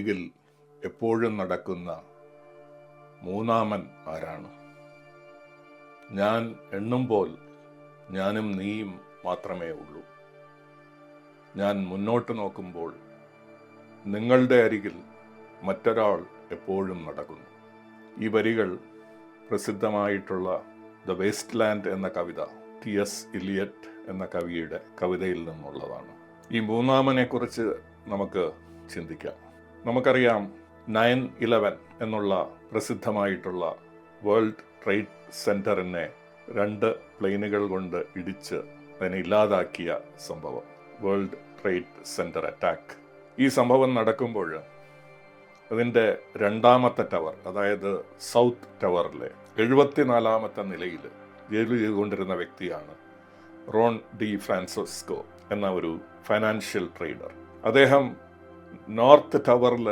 അരികിൽ എപ്പോഴും നടക്കുന്ന മൂന്നാമൻ ആരാണ്? ഞാൻ എണ്ണുമ്പോൾ ഞാനും നീയും മാത്രമേ ഉള്ളൂ. ഞാൻ മുന്നോട്ട് നോക്കുമ്പോൾ നിങ്ങളുടെ അരികിൽ മറ്റൊരാൾ എപ്പോഴും നടക്കുന്നു. ഈ വരികൾ പ്രസിദ്ധമായിട്ടുള്ള ദ വേസ്റ്റ് ലാൻഡ് എന്ന കവിത, T.S. ഇലിയറ്റ് എന്ന കവിയുടെ കവിതയിൽ നിന്നുള്ളതാണ്. ഈ മൂന്നാമനെ കുറിച്ച് നമുക്ക് ചിന്തിക്കാം. നമുക്കറിയാം 9/11 എന്നുള്ള പ്രസിദ്ധമായിട്ടുള്ള വേൾഡ് ട്രേഡ് സെന്ററിനെ 2 പ്ലെയിനുകൾ കൊണ്ട് ഇടിച്ച് അതിനെ ഇല്ലാതാക്കിയ സംഭവം, വേൾഡ് ട്രേഡ് സെന്റർ അറ്റാക്ക്. ഈ സംഭവം നടക്കുമ്പോൾ അതിൻ്റെ 2ാമത്തെ ടവർ, അതായത് സൗത്ത് ടവറിലെ 74ാമത്തെ നിലയിൽ ജോലി ചെയ്തുകൊണ്ടിരുന്ന വ്യക്തിയാണ് റോൺ ഡി ഫ്രാൻസിസ്കോ എന്ന ഒരു ഫൈനാൻഷ്യൽ ട്രേഡർ. അദ്ദേഹം നോർത്ത് ടവറിൽ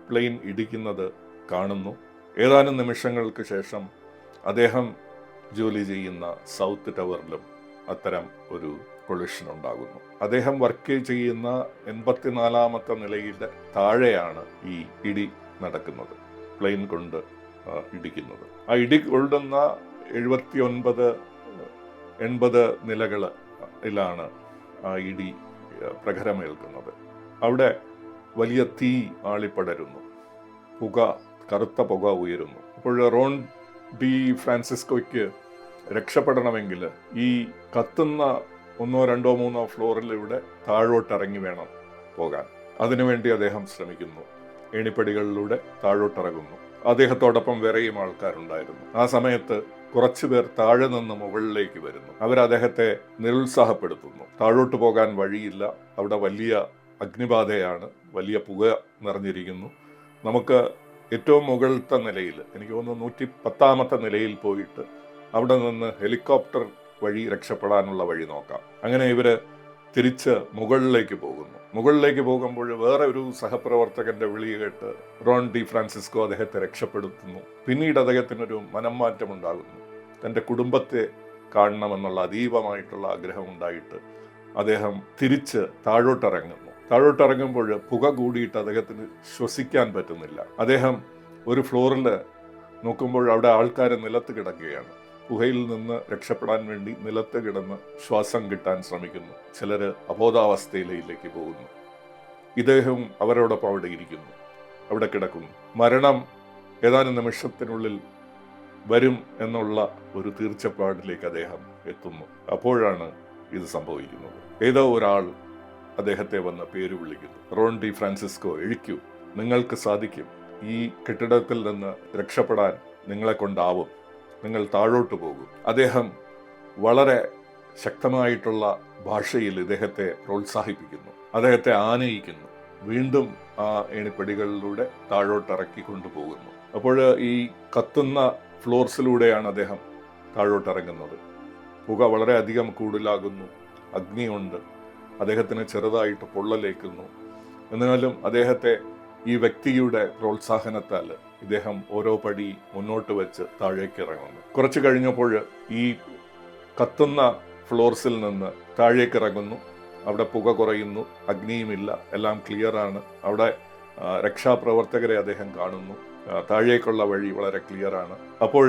പ്ലെയിൻ ഇടിക്കുന്നത് കാണുന്നു. ഏതാനും നിമിഷങ്ങൾക്ക് ശേഷം അദ്ദേഹം ജോലി ചെയ്യുന്ന സൗത്ത് ടവറിലും അത്തരം ഒരു കൊളിഷൻ ഉണ്ടാകുന്നു. അദ്ദേഹം വർക്ക് ചെയ്യുന്ന 84ാമത്തെ നിലയുടെ താഴെയാണ് ഈ ഇടി നടക്കുന്നത്, പ്ലെയിൻ കൊണ്ട് ഇടിക്കുന്നത്. ആ ഇടി കൊള്ളുന്ന 79-80 നിലകളിലാണ് ആ ഇടി പ്രഹരമേൽക്കുന്നത്. അവിടെ വലിയ തീ ആളിപ്പടരുന്നു, കറുത്ത പുക ഉയരുന്നു. അപ്പോൾ റോൺ ഡി ഫ്രാൻസിസ്കോയ്ക്ക് രക്ഷപ്പെടണമെങ്കിൽ ഈ കത്തുന്ന 1, 2, 3 ഫ്ലോറിലൂടെ താഴോട്ടിറങ്ങി വേണം പോകാൻ. അതിനുവേണ്ടി അദ്ദേഹം ശ്രമിക്കുന്നു. ഏണിപ്പടികളിലൂടെ താഴോട്ടിറങ്ങുന്നു. അദ്ദേഹത്തോടൊപ്പം വേറെയും ആൾക്കാരുണ്ടായിരുന്നു. ആ സമയത്ത് കുറച്ചുപേർ താഴെ നിന്ന് മുകളിലേക്ക് വരുന്നു. അവരദ്ദേഹത്തെ നിരുത്സാഹപ്പെടുത്തുന്നു. താഴോട്ട് പോകാൻ വഴിയില്ല, അവിടെ വലിയ അഗ്നിബാധയാണ്, വലിയ പുക നിറഞ്ഞിരിക്കുന്നു. നമുക്ക് ഏറ്റവും മുകളിലത്തെ നിലയിൽ, എനിക്ക് തോന്നുന്നു 110ാമത്തെ നിലയിൽ പോയിട്ട് അവിടെ നിന്ന് ഹെലികോപ്റ്റർ വഴി രക്ഷപ്പെടാനുള്ള വഴി നോക്കാം. അങ്ങനെ ഇവര് തിരിച്ച് മുകളിലേക്ക് പോകുന്നു. മുകളിലേക്ക് പോകുമ്പോൾ വേറെ ഒരു സഹപ്രവർത്തകന്റെ വിളി കേട്ട് റോൺ ഡി ഫ്രാൻസിസ്കോ അദ്ദേഹത്തെ രക്ഷപ്പെടുത്തുന്നു. പിന്നീട് അദ്ദേഹത്തിനൊരു മനംമാറ്റം ഉണ്ടാകുന്നു. തൻ്റെ കുടുംബത്തെ കാണണമെന്നുള്ള അതീവമായിട്ടുള്ള ആഗ്രഹം ഉണ്ടായിട്ട് അദ്ദേഹം തിരിച്ച് താഴോട്ടിറങ്ങുന്നു. താഴോട്ടിറങ്ങുമ്പോൾ പുക കൂടിയിട്ട് അദ്ദേഹത്തിന് ശ്വസിക്കാൻ പറ്റുന്നില്ല. അദ്ദേഹം ഒരു ഫ്ലോറിൽ നോക്കുമ്പോൾ അവിടെ ആൾക്കാർ നിലത്ത് കിടക്കുകയാണ്. പുകയിൽ നിന്ന് രക്ഷപ്പെടാൻ വേണ്ടി നിലത്ത് കിടന്ന് ശ്വാസം കിട്ടാൻ ശ്രമിക്കുന്നു. ചിലർ അബോധാവസ്ഥയിലേക്ക് പോകുന്നു. ഇദ്ദേഹവും അവരോടൊപ്പം അവിടെ ഇരിക്കുന്നു, അവിടെ കിടക്കുന്നു. മരണം ഏതാനും നിമിഷത്തിനുള്ളിൽ വരും എന്നുള്ള ഒരു തീർച്ചപ്പാടിലേക്ക് അദ്ദേഹം എത്തുന്നു. അപ്പോഴാണ് ഇത് സംഭവിക്കുന്നത്. ഏതോ ഒരാൾ അദ്ദേഹത്തെ വന്ന് പേര് വിളിക്കുന്നു. റോൺ ഡി ഫ്രാൻസിസ്കോ, എഴുക്കൂ, നിങ്ങൾക്ക് സാധിക്കും, ഈ കെട്ടിടത്തിൽ നിന്ന് രക്ഷപ്പെടാൻ നിങ്ങളെ കൊണ്ടാവും, നിങ്ങൾ താഴോട്ട് പോകും. അദ്ദേഹം വളരെ ശക്തമായിട്ടുള്ള ഭാഷയിൽ ഇദ്ദേഹത്തെ പ്രോത്സാഹിപ്പിക്കുന്നു, അദ്ദേഹത്തെ ആനയിക്കുന്നു. വീണ്ടും ആ ഏണിപ്പടികളിലൂടെ താഴോട്ടിറക്കി കൊണ്ടുപോകുന്നു. അപ്പോൾ ഈ കത്തുന്ന ഫ്ലോർസിലൂടെയാണ് അദ്ദേഹം താഴോട്ടിറങ്ങുന്നത്. പുക വളരെ അധികം കൂടുതലാകുന്നു, അഗ്നിയുണ്ട്, അദ്ദേഹത്തിന് ചെറുതായിട്ട് പൊള്ളലേക്കുന്നു. എന്നാലും അദ്ദേഹത്തെ ഈ വ്യക്തിയുടെ പ്രോത്സാഹനത്താൽ ഇദ്ദേഹം ഓരോ പടി മുന്നോട്ട് വെച്ച് താഴേക്ക് ഇറങ്ങുന്നു. കുറച്ച് കഴിഞ്ഞപ്പോൾ ഈ കത്തുന്ന ഫ്ലോർസിൽ നിന്ന് താഴേക്ക് ഇറങ്ങുന്നു. അവിടെ പുക കുറയുന്നു, അഗ്നിയുമില്ല, എല്ലാം ക്ലിയറാണ്. അവിടെ രക്ഷാപ്രവർത്തകരെ അദ്ദേഹം കാണുന്നു. താഴേക്കുള്ള വഴി വളരെ ക്ലിയറാണ്. അപ്പോൾ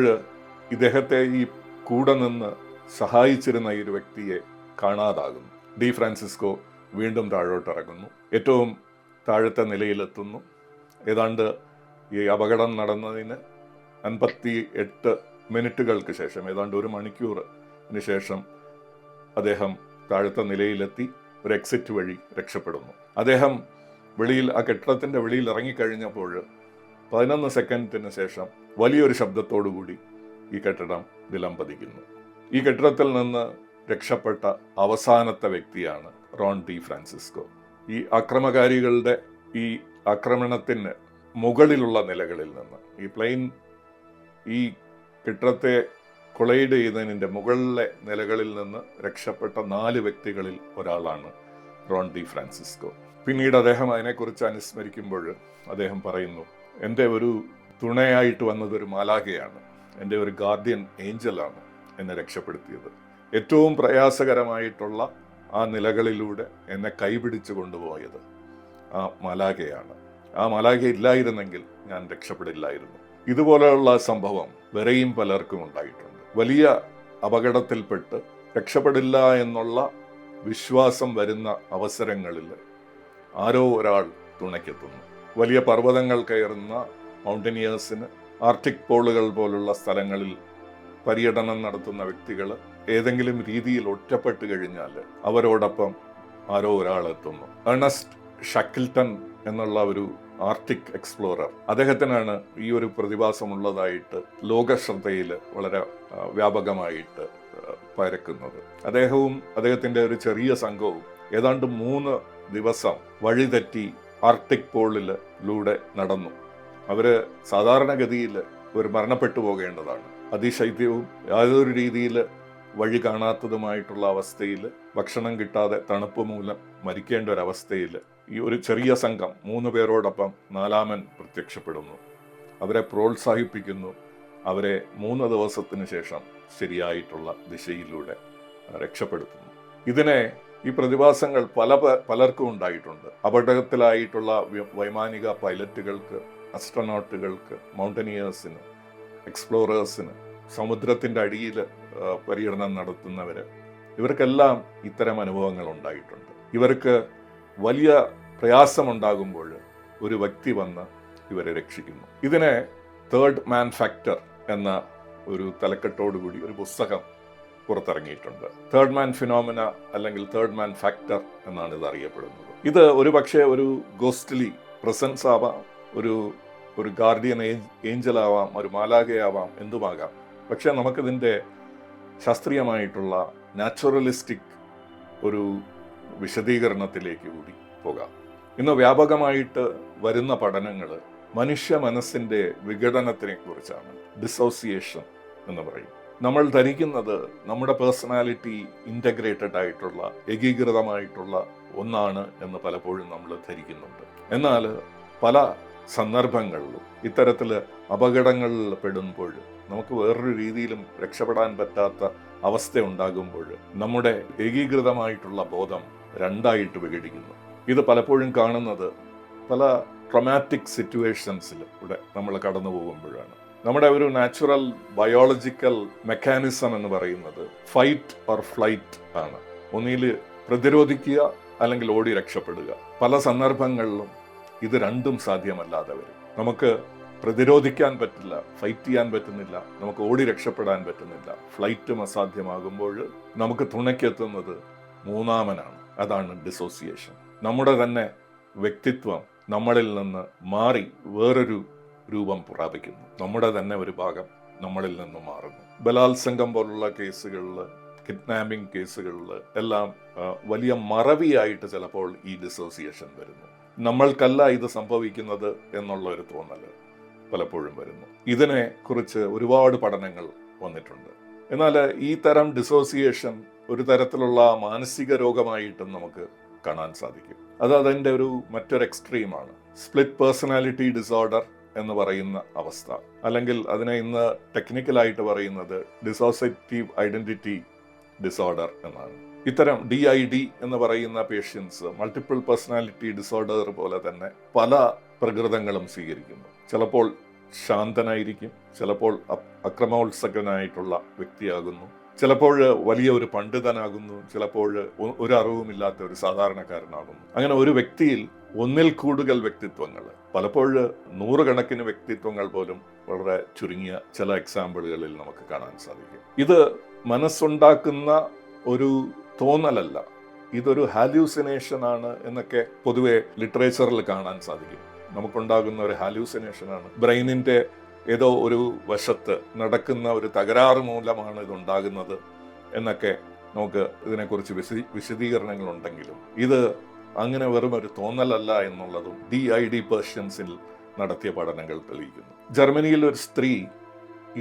ഇദ്ദേഹത്തെ ഈ കൂടെ നിന്ന് സഹായിച്ചിരുന്ന ഈ ഒരു വ്യക്തിയെ കാണാതാകുന്നു. ഡി ഫ്രാൻസിസ്കോ വീണ്ടും താഴോട്ടിറങ്ങുന്നു. ഏറ്റവും താഴത്തെ നിലയിലെത്തുന്നു. ഏതാണ്ട് ഈ അപകടം നടന്നതിന് 58 മിനിറ്റുകൾക്ക് ശേഷം, ഏതാണ്ട് 1 മണിക്കൂറിന് ശേഷം അദ്ദേഹം താഴത്തെ നിലയിലെത്തി ഒരു എക്സിറ്റ് വഴി രക്ഷപ്പെടുന്നു. അദ്ദേഹം വെളിയിൽ, ആ കെട്ടിടത്തിൻ്റെ വെളിയിൽ ഇറങ്ങിക്കഴിഞ്ഞപ്പോൾ 11 സെക്കൻഡിന് ശേഷം വലിയൊരു ശബ്ദത്തോടുകൂടി ഈ കെട്ടിടം നിലംപതിക്കുന്നു. ഈ കെട്ടിടത്തിൽ നിന്ന് രക്ഷപ്പെട്ട അവസാനത്തെ വ്യക്തിയാണ് റോൺ ഡി ഫ്രാൻസിസ്കോ. ഈ അക്രമകാരികളുടെ ഈ ആക്രമണത്തിന് മുകളിലുള്ള നിലകളിൽ നിന്ന്, ഈ പ്ലെയിൻ ഈ കെട്ടിടത്തെ കൊളൈഡ് ചെയ്തതിൻ്റെ മുകളിലെ നിലകളിൽ നിന്ന് രക്ഷപ്പെട്ട 4 വ്യക്തികളിൽ ഒരാളാണ് റോൺ ഡി ഫ്രാൻസിസ്കോ. പിന്നീട് അദ്ദേഹം അതിനെക്കുറിച്ച് അനുസ്മരിക്കുമ്പോൾ അദ്ദേഹം പറയുന്നു, എൻ്റെ ഒരു തുണയായിട്ട് വന്നതൊരു മാലാഖയാണ്, എൻ്റെ ഒരു ഗാർഡിയൻ ഏഞ്ചലാണ് എന്നെ രക്ഷപ്പെടുത്തിയത്. ഏറ്റവും പ്രയാസകരമായിട്ടുള്ള ആ നിലകളിലൂടെ എന്നെ കൈപിടിച്ചു കൊണ്ടുപോയത് ആ മാലാഖയാണ്. ആ മാലാഖ ഇല്ലായിരുന്നെങ്കിൽ ഞാൻ രക്ഷപ്പെടില്ലായിരുന്നു. ഇതുപോലെയുള്ള സംഭവം വേറെയും പലർക്കും ഉണ്ടായിട്ടുണ്ട്. വലിയ അപകടത്തിൽപ്പെട്ട് രക്ഷപ്പെടില്ല എന്നുള്ള വിശ്വാസം വരുന്ന അവസരങ്ങളിൽ ആരോ ഒരാൾ തുണയ്ക്കെത്തുന്നു. വലിയ പർവ്വതങ്ങൾ കയറുന്ന മൗണ്ടനിയേഴ്സിന് ആർട്ടിക് പോളുകൾ പോലുള്ള സ്ഥലങ്ങളിൽ പര്യടനം നടത്തുന്ന വ്യക്തികൾ ഏതെങ്കിലും രീതിയിൽ ഒറ്റപ്പെട്ട് കഴിഞ്ഞാൽ അവരോടൊപ്പം ആരോ ഒരാൾ എത്തുന്നു. ഏണസ്റ്റ് ഷക്കിൽട്ടൺ എന്നുള്ള ഒരു ആർട്ടിക് എക്സ്പ്ലോറർ, അദ്ദേഹത്തിനാണ് ഈ ഒരു പ്രതിഭാസമുള്ളതായിട്ട് ലോകശ്രദ്ധയിൽ വളരെ വ്യാപകമായിട്ട് പരക്കുന്നത്. അദ്ദേഹവും അദ്ദേഹത്തിൻ്റെ ഒരു ചെറിയ സംഘവും ഏതാണ്ട് 3 ദിവസം വഴിതെറ്റി ആർട്ടിക് പോളിലൂടെ നടന്നു. അവര് സാധാരണഗതിയിൽ ഒരു മരണപ്പെട്ടു പോകേണ്ടതാണ്. അതിശൈത്യവും യാതൊരു രീതിയിൽ വഴി കാണാത്തതുമായിട്ടുള്ള അവസ്ഥയിൽ, ഭക്ഷണം കിട്ടാതെ തണുപ്പ് മൂലം മരിക്കേണ്ട ഒരവസ്ഥയിൽ ഈ ഒരു ചെറിയ സംഘം 3 പേരോടൊപ്പം 4-മൻ പ്രത്യക്ഷപ്പെടുന്നു. അവരെ പ്രോത്സാഹിപ്പിക്കുന്നു. അവരെ 3 ദിവസത്തിന് ശേഷം ശരിയായിട്ടുള്ള ദിശയിലൂടെ രക്ഷപ്പെടുത്തുന്നു. ഈ പ്രതിഭാസങ്ങൾ പലർക്കും ഉണ്ടായിട്ടുണ്ട്. അപകടത്തിലായിട്ടുള്ള വൈമാനിക പൈലറ്റുകൾക്ക്, അസ്ട്രോനോട്ടുകൾക്ക്, മൗണ്ടനിയേഴ്സിന്, എക്സ്പ്ലോറേഴ്സിന്, സമുദ്രത്തിൻ്റെ അടിയിൽ പര്യടനം നടത്തുന്നവര്, ഇവർക്കെല്ലാം ഇത്തരം അനുഭവങ്ങൾ ഉണ്ടായിട്ടുണ്ട്. ഇവർക്ക് വലിയ പ്രയാസമുണ്ടാകുമ്പോൾ ഒരു വ്യക്തി വന്ന് ഇവരെ രക്ഷിക്കുന്നു. ഇതിനെ തേർഡ് മാൻ ഫാക്ടർ എന്ന ഒരു തലക്കെട്ടോടുകൂടി ഒരു പുസ്തകം പുറത്തിറങ്ങിയിട്ടുണ്ട്. തേർഡ് മാൻ ഫിനോമിന അല്ലെങ്കിൽ തേർഡ് മാൻ ഫാക്ടർ എന്നാണ് ഇത് അറിയപ്പെടുന്നത്. ഇത് ഒരു പക്ഷേ ഒരു ഗോസ്റ്റ്ലി പ്രസൻസ് ആവാം, ഒരു ഗാർഡിയൻ ഏഞ്ചൽ ആവാം, ഒരു മാലാഖയാവാം, എന്തുമാകാം. പക്ഷെ നമുക്കിതിൻ്റെ ശാസ്ത്രീയമായിട്ടുള്ള നാച്ചുറലിസ്റ്റിക് ഒരു വിശദീകരണത്തിലേക്ക് കൂടി പോകാം. ഇന്ന് വ്യാപകമായിട്ട് വരുന്ന പഠനങ്ങൾ മനുഷ്യ മനസ്സിൻ്റെ വിഘടനത്തിനെ കുറിച്ചാണ്. ഡിസോസിയേഷൻ എന്ന് പറയും. നമ്മൾ ധരിക്കുന്നത് നമ്മുടെ പേഴ്സണാലിറ്റി ഇൻ്റഗ്രേറ്റഡ് ആയിട്ടുള്ള, ഏകീകൃതമായിട്ടുള്ള ഒന്നാണ് എന്ന് പലപ്പോഴും നമ്മൾ ധരിക്കുന്നുണ്ട്. എന്നാൽ പല സന്ദർഭങ്ങളിലും ഇത്തരത്തിൽ അപകടങ്ങളിൽ പെടുമ്പോൾ, നമുക്ക് വേറൊരു രീതിയിലും രക്ഷപ്പെടാൻ പറ്റാത്ത അവസ്ഥ ഉണ്ടാകുമ്പോൾ നമ്മുടെ ഏകീകൃതമായിട്ടുള്ള ബോധം 2ആയിട്ട് വിഘടിക്കുന്നു. ഇത് പലപ്പോഴും കാണുന്നത് പല ട്രോമാറ്റിക് സിറ്റുവേഷൻസിലൂടെ നമ്മൾ കടന്നു പോകുമ്പോഴാണ്. നമ്മുടെ ഒരു നാച്ചുറൽ ബയോളജിക്കൽ മെക്കാനിസം എന്ന് പറയുന്നത് ഫൈറ്റ് ഓർ ഫ്ലൈറ്റ് ആണ്. ഒന്നിൽ പ്രതിരോധിക്കുക അല്ലെങ്കിൽ ഓടി രക്ഷപ്പെടുക. പല സന്ദർഭങ്ങളിലും ഇത് രണ്ടും സാധ്യമല്ലാതെ വരും. നമുക്ക് പ്രതിരോധിക്കാൻ പറ്റില്ല, ഫൈറ്റ് ചെയ്യാൻ പറ്റുന്നില്ല, നമുക്ക് ഓടി രക്ഷപ്പെടാൻ പറ്റുന്നില്ല. ഫ്ലൈറ്റും അസാധ്യമാകുമ്പോൾ നമുക്ക് തുണയ്ക്കെത്തുന്നത് 3-മനാണ്. അതാണ് ഡിസോസിയേഷൻ. നമ്മുടെ തന്നെ വ്യക്തിത്വം നമ്മളിൽ നിന്ന് മാറി വേറൊരു രൂപം പ്രാപിക്കുന്നു. നമ്മുടെ തന്നെ ഒരു ഭാഗം നമ്മളിൽ നിന്ന് മാറുന്നു. ബലാത്സംഗം പോലുള്ള കേസുകളിൽ, കിഡ്നാപ്പിംഗ് കേസുകളിൽ എല്ലാം വലിയ മറവിയായിട്ട് ചിലപ്പോൾ ഈ ഡിസോസിയേഷൻ വരുന്നു. നമ്മൾക്കല്ല ഇത് സംഭവിക്കുന്നത് എന്നുള്ള ഒരു തോന്നൽ പലപ്പോഴും വരുന്നു. ഇതിനെ കുറിച്ച് ഒരുപാട് പഠനങ്ങൾ വന്നിട്ടുണ്ട്. എന്നാൽ ഈ തരം ഡിസോസിയേഷൻ ഒരു തരത്തിലുള്ള മാനസിക രോഗമായിട്ടും നമുക്ക് കാണാൻ സാധിക്കും. അത് അതിൻ്റെ മറ്റൊരു എക്സ്ട്രീമാണ്. സ്പ്ലിറ്റ് പേഴ്സണാലിറ്റി ഡിസോർഡർ എന്ന് പറയുന്ന അവസ്ഥ, അല്ലെങ്കിൽ അതിനെ ഇന്ന് ടെക്നിക്കലായിട്ട് പറയുന്നത് ഡിസോസിയേറ്റീവ് ഐഡന്റിറ്റി ഡിസോർഡർ എന്നാണ്. ഇത്തരം DID എന്ന് പറയുന്ന പേഷ്യൻസ് മൾട്ടിപ്പിൾ പേഴ്സണാലിറ്റി ഡിസോർഡർ പോലെ തന്നെ പല പ്രകൃതങ്ങളും സ്വീകരിക്കുന്നു. ചിലപ്പോൾ ശാന്തനായിരിക്കും, ചിലപ്പോൾ അക്രമോത്സുകനായിട്ടുള്ള വ്യക്തിയാകുന്നു, ചിലപ്പോൾ വലിയ ഒരു പണ്ഡിതനാകുന്നു, ചിലപ്പോൾ ഒരു അറിവുമില്ലാത്ത ഒരു സാധാരണക്കാരനാകുന്നു. അങ്ങനെ ഒരു വ്യക്തിയിൽ ഒന്നിൽ കൂടുതൽ വ്യക്തിത്വങ്ങൾ, പലപ്പോഴും 100 കണക്കിന് വ്യക്തിത്വങ്ങൾ പോലും വളരെ ചുരുങ്ങിയ ചില എക്സാമ്പിളുകളിൽ നമുക്ക് കാണാൻ സാധിക്കും. ഇത് മനസ്സുണ്ടാക്കുന്ന ഒരു തോന്നലല്ല, ഇതൊരു ഹാലൂസിനേഷൻ ആണ് എന്നൊക്കെ പൊതുവെ ലിറ്ററേച്ചറിൽ കാണാൻ സാധിക്കും. നമുക്കുണ്ടാകുന്ന ഒരു ഹാലൂസിനേഷനാണ്. ബ്രെയിനിന്റെ ഏതോ ഒരു വശത്ത് നടക്കുന്ന ഒരു തകരാറ് മൂലമാണ് ഇതുണ്ടാകുന്നത് എന്നൊക്കെ നമുക്ക് ഇതിനെക്കുറിച്ച് വിശദീകരണങ്ങളുണ്ടെങ്കിലും ഇത് അങ്ങനെ വെറും ഒരു തോന്നലല്ല എന്നുള്ളതും DID പേഷ്യൻസിൽ നടത്തിയ പഠനങ്ങൾ തെളിയിക്കുന്നു. ജർമ്മനിയിൽ ഒരു സ്ത്രീ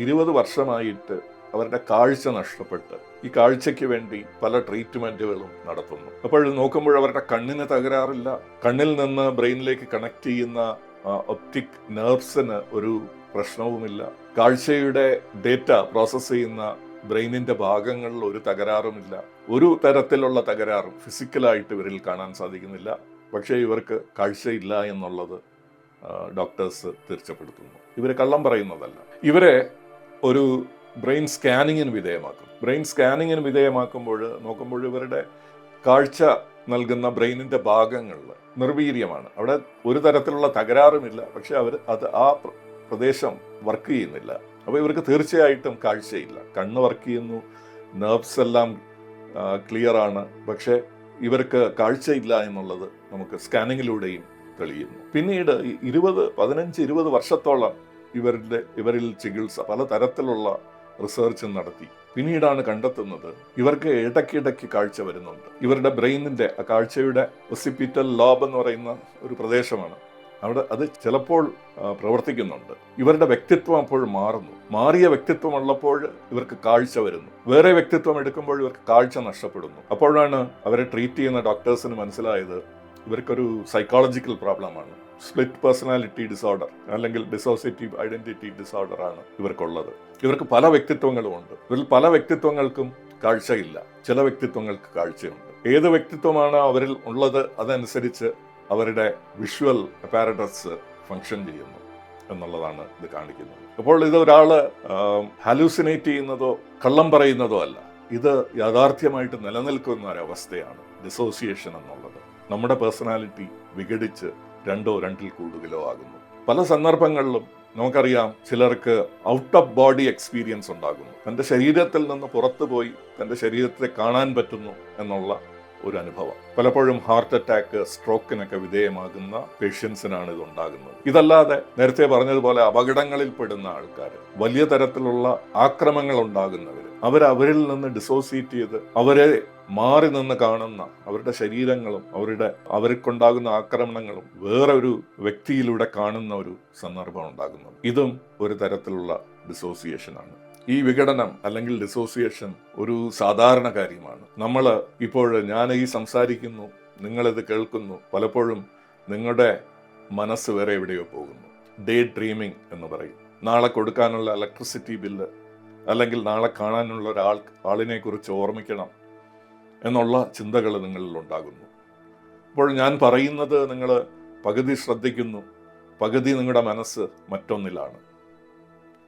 20 വർഷമായിട്ട് അവരുടെ കാഴ്ച നഷ്ടപ്പെട്ട് ഈ കാഴ്ചയ്ക്ക് വേണ്ടി പല ട്രീറ്റ്മെന്റുകളും നടത്തുന്നു. അപ്പോൾ നോക്കുമ്പോൾ അവരുടെ കണ്ണിന് തകരാറില്ല, കണ്ണിൽ നിന്ന് ബ്രെയിനിലേക്ക് കണക്ട് ചെയ്യുന്ന ഒപ്റ്റിക് നെർവ്സിന് ഒരു പ്രശ്നവുമില്ല, കാഴ്ചയുടെ ഡേറ്റ പ്രോസസ് ചെയ്യുന്ന ബ്രെയിനിന്റെ ഭാഗങ്ങളിൽ ഒരു തകരാറുമില്ല, ഒരു തരത്തിലുള്ള തകരാറും ഫിസിക്കലായിട്ട് ഇവരിൽ കാണാൻ സാധിക്കുന്നില്ല. പക്ഷേ ഇവർക്ക് കാഴ്ചയില്ല എന്നുള്ളത് ഡോക്ടേഴ്സ് തീർച്ചപ്പെടുത്തുന്നു. ഇവർ കള്ളം പറയുന്നതല്ല. ഇവരെ ഒരു ബ്രെയിൻ സ്കാനിങ്ങിന് വിധേയമാക്കും. ബ്രെയിൻ സ്കാനിങ്ങിന് വിധേയമാക്കുമ്പോൾ നോക്കുമ്പോൾ ഇവരുടെ കാഴ്ച നൽകുന്ന ബ്രെയിനിൻ്റെ ഭാഗങ്ങൾ നിർവീര്യമാണ്. അവിടെ ഒരു തരത്തിലുള്ള തകരാറുമില്ല, പക്ഷെ ആ പ്രദേശം വർക്ക് ചെയ്യുന്നില്ല. അപ്പോൾ ഇവർക്ക് തീർച്ചയായിട്ടും കാഴ്ചയില്ല. കണ്ണ് വർക്ക് ചെയ്യുന്നു, നെർവ്സ് എല്ലാം ക്ലിയർ ആണ്, പക്ഷേ ഇവർക്ക് കാഴ്ചയില്ല എന്നുള്ളത് നമുക്ക് സ്കാനിങ്ങിലൂടെയും തെളിയുന്നു. പിന്നീട് 15-20 വർഷത്തോളം ഇവരിൽ ചികിത്സ പലതരത്തിലുള്ള റിസർച്ച് നടത്തി. പിന്നീടാണ് കണ്ടെത്തുന്നത് ഇവർക്ക് ഇടയ്ക്കിടയ്ക്ക് കാഴ്ച വരുന്നുണ്ട്. ഇവരുടെ ബ്രെയിനിന്റെ ആ കാഴ്ചയുടെ ഒസിപ്പിറ്റൽ ലോബ് എന്ന് പറയുന്ന ഒരു പ്രദേശമാണ് അവിടെ, അത് ചിലപ്പോൾ പ്രവർത്തിക്കുന്നുണ്ട്. ഇവരുടെ വ്യക്തിത്വം അപ്പോൾ മാറുന്നു. മാറിയ വ്യക്തിത്വം ഉള്ളപ്പോൾ ഇവർക്ക് കാഴ്ച വരുന്നു. വേറെ വ്യക്തിത്വം എടുക്കുമ്പോൾ ഇവർക്ക് കാഴ്ച നഷ്ടപ്പെടുന്നു. അപ്പോഴാണ് അവരെ ട്രീറ്റ് ചെയ്യുന്ന ഡോക്ടേഴ്സിന് മനസ്സിലായത് ഇവർക്കൊരു സൈക്കോളജിക്കൽ പ്രോബ്ലമാണ്. സ്പ്ലിറ്റ് പേഴ്സണാലിറ്റി ഡിസോർഡർ അല്ലെങ്കിൽ ഡിസോസിയേറ്റീവ് ഐഡന്റിറ്റി ഡിസോർഡർ ആണ് ഇവർക്കുള്ളത്. ഇവർക്ക് പല വ്യക്തിത്വങ്ങളുമുണ്ട്. ഇവരിൽ പല വ്യക്തിത്വങ്ങൾക്കും കാഴ്ചയില്ല, ചില വ്യക്തിത്വങ്ങൾക്ക് കാഴ്ചയുണ്ട്. ഏത് വ്യക്തിത്വമാണ് അവരിൽ ഉള്ളത് അതനുസരിച്ച് അവരുടെ വിഷ്വൽ അപ്പാരറ്റസ് ഫങ്ഷൻ ചെയ്യുന്നു എന്നുള്ളതാണ് ഇത് കാണിക്കുന്നത്. അപ്പോൾ ഇത് ഒരാള് ഹാലൂസിനേറ്റ് ചെയ്യുന്നതോ കള്ളം പറയുന്നതോ അല്ല, ഇത് യാഥാർത്ഥ്യമായിട്ട് നിലനിൽക്കുന്ന ഒരവസ്ഥയാണ് ഡിസോസിയേഷൻ എന്നുള്ളത്. നമ്മുടെ പേഴ്സണാലിറ്റി വിഘടിച്ച് 2-2 കൂടുതലോ ആകുന്നു. പല സന്ദർഭങ്ങളിലും നമുക്കറിയാം ചിലർക്ക് ഔട്ട് ഓഫ് ബോഡി എക്സ്പീരിയൻസ് ഉണ്ടാകുന്നു. തൻ്റെ ശരീരത്തിൽ നിന്ന് പുറത്തു പോയി തൻ്റെ ശരീരത്തെ കാണാൻ പറ്റുന്നു എന്നുള്ള ഒരു അനുഭവം. പലപ്പോഴും ഹാർട്ട് അറ്റാക്ക്, സ്ട്രോക്കിനൊക്കെ വിധേയമാകുന്ന പേഷ്യൻസിനാണ് ഇത് ഉണ്ടാകുന്നത്. ഇതല്ലാതെ നേരത്തെ പറഞ്ഞതുപോലെ അപകടങ്ങളിൽ പെടുന്ന ആൾക്കാർ, വലിയ തരത്തിലുള്ള ആക്രമങ്ങൾ ഉണ്ടാകുന്നവർ, അവരിൽ നിന്ന് ഡിസോസിയേറ്റ് ചെയ്ത് അവരെ മാറി നിന്ന് കാണുന്ന അവരുടെ ശരീരങ്ങളും അവർക്കുണ്ടാകുന്ന ആക്രമണങ്ങളും വേറെ ഒരു വ്യക്തിയിലൂടെ കാണുന്ന ഒരു സന്ദർഭം ഉണ്ടാകുന്നു. ഇതും ഒരു തരത്തിലുള്ള ഡിസോസിയേഷനാണ്. ഈ വിഘടനം അല്ലെങ്കിൽ ഡിസോസിയേഷൻ ഒരു സാധാരണ കാര്യമാണ്. ഞാൻ ഈ സംസാരിക്കുന്നു, നിങ്ങളിത് കേൾക്കുന്നു, പലപ്പോഴും നിങ്ങളുടെ മനസ്സ് വേറെ എവിടെയോ പോകുന്നു. ഡേ ഡ്രീമിംഗ് എന്ന് പറയും. നാളെ കൊടുക്കാനുള്ള ഇലക്ട്രിസിറ്റി ബില്ല് അല്ലെങ്കിൽ നാളെ കാണാനുള്ള ആളിനെ കുറിച്ച് ഓർമ്മിക്കണം എന്നുള്ള ചിന്തകൾ നിങ്ങളിൽ ഉണ്ടാകുന്നു. അപ്പോൾ ഞാൻ പറയുന്നത് നിങ്ങൾ പകുതി ശ്രദ്ധിക്കുന്നു, പകുതി നിങ്ങളുടെ മനസ്സ് മറ്റൊന്നിലാണ്.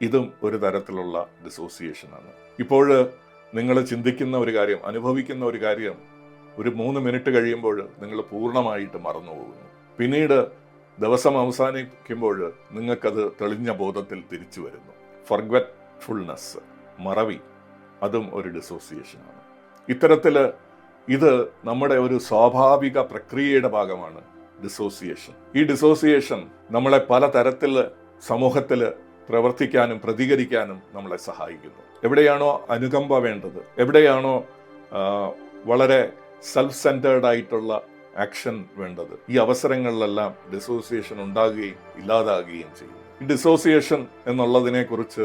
ഇതും ഒരു തരത്തിലുള്ള ഡിസോസിയേഷനാണ്. ഇപ്പോൾ നിങ്ങൾ ചിന്തിക്കുന്ന ഒരു കാര്യം, അനുഭവിക്കുന്ന ഒരു കാര്യം ഒരു 3 മിനിറ്റ് കഴിയുമ്പോൾ നിങ്ങൾ പൂർണ്ണമായിട്ട് മറന്നുപോകുന്നു. പിന്നീട് ദിവസം അവസാനിക്കുമ്പോൾ നിങ്ങൾക്കത് തെളിഞ്ഞ ബോധത്തിൽ തിരിച്ചു വരുന്നു. ഫർഗെറ്റ്ഫുൾനെസ്, മറവി, അതും ഒരു ഡിസോസിയേഷനാണ്. ഇത്തരത്തിൽ ഇത് നമ്മുടെ ഒരു സ്വാഭാവിക പ്രക്രിയയുടെ ഭാഗമാണ് ഡിസോസിയേഷൻ. ഈ ഡിസോസിയേഷൻ നമ്മളെ പലതരത്തിൽ സമൂഹത്തിൽ പ്രവർത്തിക്കാനും പ്രതികരിക്കാനും നമ്മളെ സഹായിക്കുന്നു. എവിടെയാണോ അനുകമ്പ വേണ്ടത്, എവിടെയാണോ വളരെ സെൽഫ് സെൻറ്റേർഡ് ആയിട്ടുള്ള ആക്ഷൻ വേണ്ടത്, ഈ അവസരങ്ങളിലെല്ലാം ഡിസോസിയേഷൻ ഉണ്ടാകുകയും ഇല്ലാതാകുകയും ചെയ്യും. ഈ ഡിസോസിയേഷൻ എന്നുള്ളതിനെ കുറിച്ച്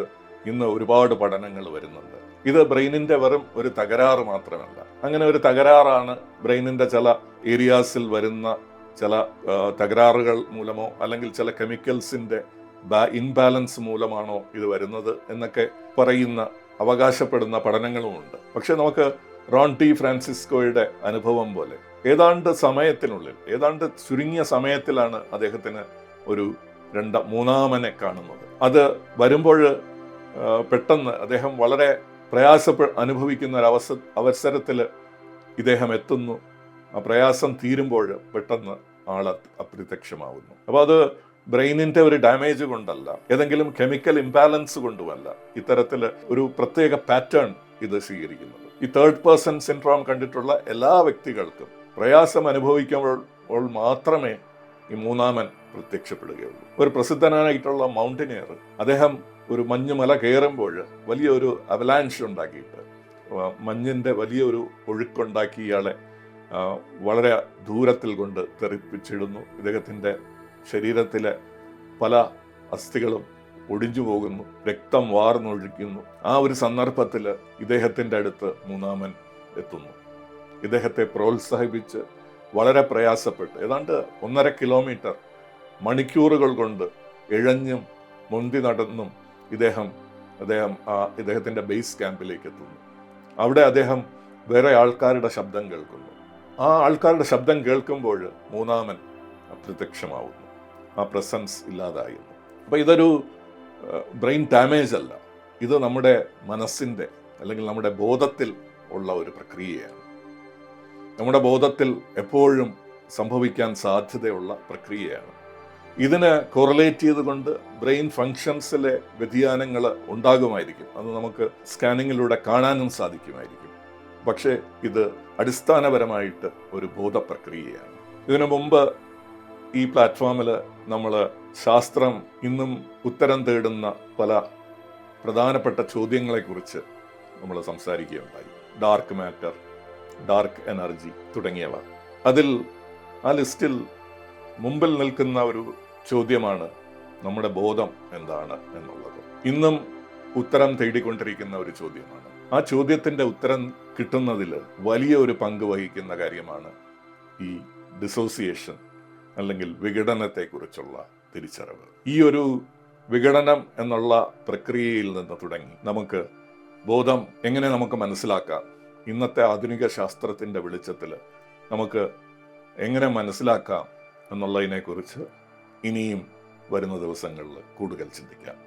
ഇന്ന് ഒരുപാട് പഠനങ്ങൾ വരുന്നുണ്ട്. ഇത് ബ്രെയിനിന്റെ വെറും ഒരു തകരാറ് മാത്രമല്ല. അങ്ങനെ ഒരു തകരാറാണ് ബ്രെയിനിന്റെ ചില ഏരിയാസിൽ വരുന്ന ചില തകരാറുകൾ മൂലമോ അല്ലെങ്കിൽ ചില കെമിക്കൽസിന്റെ ഇൻബാലൻസ് മൂലമാണോ ഇത് വരുന്നത് എന്നൊക്കെ അവകാശപ്പെടുന്ന പഠനങ്ങളുമുണ്ട്. പക്ഷെ നമുക്ക് റോൺ ടി ഫ്രാൻസിസ്കോയുടെ അനുഭവം പോലെ ഏതാണ്ട് ചുരുങ്ങിയ സമയത്തിലാണ് അദ്ദേഹത്തിന് ഒരു മൂന്നാമനെ കാണുന്നത്. അത് വരുമ്പോൾ പെട്ടെന്ന് അദ്ദേഹം വളരെ അനുഭവിക്കുന്ന ഒരു അവസരത്തിൽ ഇദ്ദേഹം എത്തുന്നു. ആ പ്രയാസം തീരുമ്പോൾ പെട്ടെന്ന് ആൾ അപ്രത്യക്ഷമാവുന്നു. അപ്പോൾ അത് ബ്രെയിനിന്റെ ഒരു ഡാമേജ് കൊണ്ടല്ല, ഏതെങ്കിലും കെമിക്കൽ ഇംബാലൻസ് കൊണ്ടുമല്ല, ഇത്തരത്തിൽ ഒരു പ്രത്യേക പാറ്റേൺ ഇത് സ്വീകരിക്കുന്നത്. ഈ 3rd പേഴ്സൺ സിൻഡ്രോം കണ്ടിട്ടുള്ള എല്ലാ വ്യക്തികൾക്കും പ്രയാസം അനുഭവിക്കുമ്പോൾ മാത്രമേ ഈ മൂന്നാമൻ പ്രത്യക്ഷപ്പെടുകയുള്ളൂ. ഒരു പ്രസിദ്ധനായിട്ടുള്ള മൗണ്ടനിയർ, അദ്ദേഹം ഒരു മഞ്ഞുമല കയറുമ്പോൾ വലിയൊരു അവലാൻഷ് ഉണ്ടാക്കിയിട്ട് മഞ്ഞിന്റെ വലിയൊരു ഒഴുക്കുണ്ടാക്കി ഇയാളെ വളരെ ദൂരത്തിൽ കൊണ്ട് തെറിപ്പിച്ചിടുന്നു. ഇദ്ദേഹത്തിന്റെ ശരീരത്തിലെ പല അസ്ഥികളും ഒടിഞ്ഞു പോകുന്നു, രക്തം വാർന്നൊഴിക്കുന്നു. ആ ഒരു സന്ദർഭത്തിൽ ഇദ്ദേഹത്തിൻ്റെ അടുത്ത് മൂന്നാമൻ എത്തുന്നു. ഇദ്ദേഹത്തെ പ്രോത്സാഹിപ്പിച്ച് വളരെ പ്രയാസപ്പെട്ട് ഏതാണ്ട് 1.5 കിലോമീറ്റർ മണിക്കൂറുകൾ കൊണ്ട് ഇഴഞ്ഞും മുന്തി നടന്നും ഇദ്ദേഹത്തിൻ്റെ ബേസ് ക്യാമ്പിലേക്ക് എത്തുന്നു. അവിടെ അദ്ദേഹം വേറെ ആൾക്കാരുടെ ശബ്ദം കേൾക്കുന്നു. ആ ആൾക്കാരുടെ ശബ്ദം കേൾക്കുമ്പോൾ മൂന്നാമൻ അപ്രത്യക്ഷമാവുന്നു. ആ പ്രസൻസ് ഇല്ലാതായിരുന്നു. അപ്പോൾ ഇതൊരു ബ്രെയിൻ ഡാമേജ് അല്ല, ഇത് നമ്മുടെ മനസ്സിൻ്റെ അല്ലെങ്കിൽ നമ്മുടെ ബോധത്തിൽ ഉള്ള ഒരു പ്രക്രിയയാണ്. നമ്മുടെ ബോധത്തിൽ എപ്പോഴും സംഭവിക്കാൻ സാധ്യതയുള്ള പ്രക്രിയയാണ്. ഇതിന് കോറിലേറ്റ് ചെയ്തുകൊണ്ട് ബ്രെയിൻ ഫങ്ഷൻസിലെ വ്യതിയാനങ്ങൾ ഉണ്ടാകുമായിരിക്കും. അത് നമുക്ക് സ്കാനിങ്ങിലൂടെ കാണാനും സാധിക്കുമായിരിക്കും. പക്ഷേ ഇത് അടിസ്ഥാനപരമായിട്ട് ഒരു ബോധപ്രക്രിയയാണ്. ഇതിനു മുമ്പ് ഈ പ്ലാറ്റ്ഫോമിൽ നമ്മൾ ശാസ്ത്രം ഇന്നും ഉത്തരം തേടുന്ന പല പ്രധാനപ്പെട്ട ചോദ്യങ്ങളെക്കുറിച്ച് നമ്മൾ സംസാരിക്കുകയുണ്ടായി. ഡാർക്ക് മാറ്റർ, ഡാർക്ക് എനർജി തുടങ്ങിയവ. അതിൽ ആ ലിസ്റ്റിൽ മുമ്പിൽ നിൽക്കുന്ന ഒരു ചോദ്യമാണ് നമ്മുടെ ബോധം എന്താണ് എന്നുള്ളത്. ഇന്നും ഉത്തരം തേടിക്കൊണ്ടിരിക്കുന്ന ഒരു ചോദ്യമാണ്. ആ ചോദ്യത്തിൻ്റെ ഉത്തരം കിട്ടുന്നതിൽ വലിയ ഒരു പങ്ക് വഹിക്കുന്ന കാര്യമാണ് ഈ ഡിസോസിയേഷൻ അല്ലെങ്കിൽ വിഘടനത്തെക്കുറിച്ചുള്ള തിരിച്ചറിവ്. ഈ ഒരു വിഘടനം എന്നുള്ള പ്രക്രിയയിൽ നിന്ന് തുടങ്ങി നമുക്ക് ബോധം എങ്ങനെ നമുക്ക് മനസ്സിലാക്കാം, ഇന്നത്തെ ആധുനിക ശാസ്ത്രത്തിൻ്റെ വെളിച്ചത്തിൽ നമുക്ക് എങ്ങനെ മനസ്സിലാക്കാം എന്നുള്ളതിനെക്കുറിച്ച് ഇനിയും വരുന്ന ദിവസങ്ങളിൽ കൂടുതൽ ചിന്തിക്കാം.